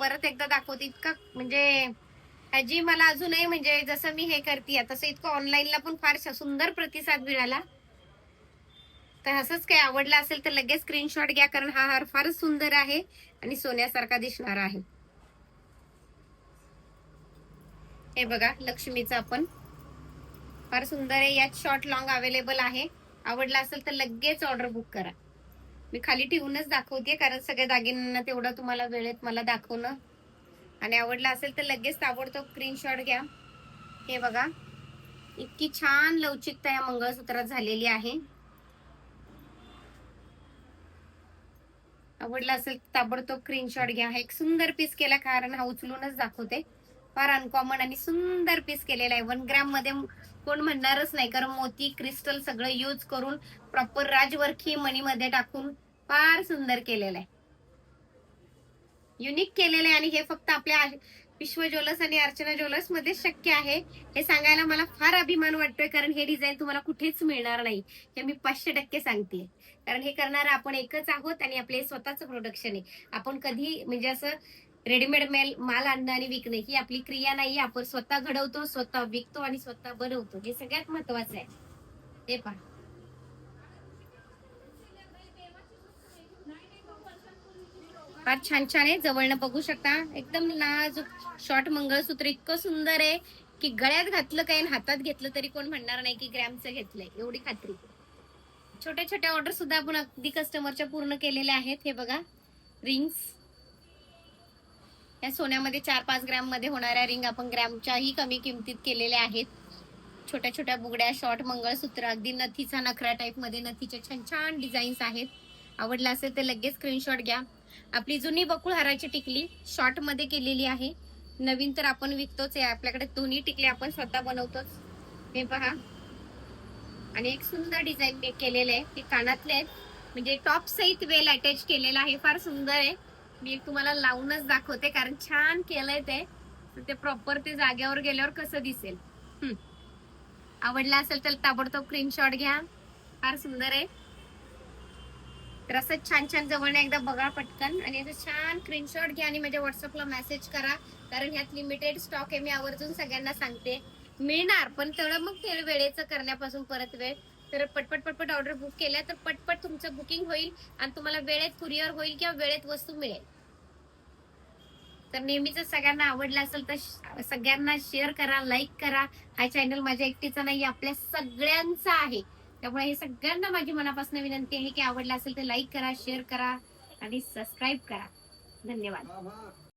परत एकदा दाखवते. इतका म्हणजे जी मला अजूनही म्हणजे जसं मी हे करते तसं इतकं ऑनलाईनला पण फार सुंदर प्रतिसाद मिळाला. तर असंच काही आवडलं असेल तर लगेच स्क्रीनशॉट घ्या, कारण हा हार फारच सुंदर आहे आणि सोन्यासारखा दिसणार आहे. हे बघा लक्ष्मीचा पण फार सुंदर आहे. यात शॉर्ट लॉंग अवेलेबल आहे. आवडला असेल तर लगेच ऑर्डर बुक करा. मी खाली ठेवूनच दाखवते, कारण सगळ्या दागिन्यांना तेवढं तुम्हाला वेळेत मला दाखवणं. आणि आवडला असेल तर लगेच ताबडतोब स्क्रीनशॉट घ्या. हे बघा इतकी छान लवचिकता या मंगळसूत्रात झालेली आहे. आवडला असेल ताबडतोब स्क्रीनशॉट घ्या. एक सुंदर पीस केला, कारण हा उचलूनच दाखवते. फार अनकॉमन आणि सुंदर पीस केलेला आहे. 1 ग्रॅम मध्ये कोण म्हणणारच नाही, कारण मोती क्रिस्टल सगळं यूज करून प्रॉपर राजवर्खी मणीमध्ये टाकून फार सुंदर केलेलं आहे. युनिक केलेलं आहे आणि हे फक्त आपल्या विश्व ज्वेलर्स आणि अर्चना ज्वेलर्स मध्ये शक्य आहे. हे सांगायला मला फार अभिमान वाटतोय, कारण हे डिझाईन तुम्हाला कुठेच मिळणार नाही. हे मी 500% सांगते. कारण हे करणार आपण एकच आहोत आणि आपले स्वतःच प्रोडक्शन आहे. आपण कधी म्हणजे असं रेडीमेड माल आणणं आणि विकणं ही आपली क्रिया नाही. आपण स्वतः घडवतो, स्वतः विकतो आणि स्वतः बनवतो. हे सगळ्यात महत्वाचं आहे. हे पहा. फार छान छान आहे. जवळनं बघू शकता. एकदम नाजूक शॉर्ट मंगळसूत्र इतकं सुंदर आहे की गळ्यात घातलं काही हातात घेतलं तरी कोण म्हणणार नाही की ग्रॅमचं घेतलंय, एवढी खात्री. छोट्या छोट्या ऑर्डर सुद्धा आपण अगदी कस्टमरच्या पूर्ण केलेल्या आहेत. हे बघा रिंग्स या सोन्यामध्ये 4-5 ग्रॅम मध्ये होणाऱ्या रिंग आपण ग्रॅमच्याही कमी किमतीत केलेल्या आहेत. छोट्या छोट्या बुगड्या, शॉर्ट मंगळसूत्र, अगदी नथीचा नखरा टाईप मध्ये नथीच्या छान छान डिझाईन्स आहेत. आवडला असेल तर लगेच स्क्रीनशॉट घ्या. आपली जुनी बकुळ हाराची टिकली शॉर्ट मध्ये केलेली आहे. नवीन तर आपण विकतोच आहे. आपल्याकडे दोन्ही टिकले आपण स्वतः बनवतोच. हे पहा. आणि एक सुंदर डिझाईन केलेलं आहे. ते कानातले आहेत, म्हणजे टॉप सहित वेल अटॅच केलेला आहे. फार सुंदर आहे. मी तुम्हाला लावूनच दाखवते, कारण छान केलंय ते. ते प्रॉपर ते जागेवर गेल्यावर कसं दिसेल. आवडला असेल तर ताबडतोब स्क्रीनशॉट घ्या. फार सुंदर आहे. तर असं छान छान जवळ एकदा बघा पटकन आणि असं छान स्क्रीनशॉट घ्या आणि माझ्या व्हॉट्सअपला मेसेज करा, कारण ह्यात लिमिटेड स्टॉक आहे. मी आवर्जून सगळ्यांना सांगते मिळणार, पण तेवढं मग ते वेळेचं करण्यापासून परत वेळ. तर पटपट पटपट ऑर्डर बुक केल्या तर पटपट तुमचं बुकिंग होईल आणि तुम्हाला वेळेत कुरिअर होईल किंवा वेळेत वस्तू मिळेल. तर नेहमीच सगळ्यांना आवडलं असेल तर सगळ्यांना शेअर करा, लाईक करा. हा चॅनल माझ्या एकटीचा नाही, आपल्या सगळ्यांचा आहे. त्यामुळे हे सगळ्यांना माझी मनापासून विनंती आहे की आवडलं असेल तर लाईक करा, शेअर करा आणि सबस्क्राईब करा. धन्यवाद.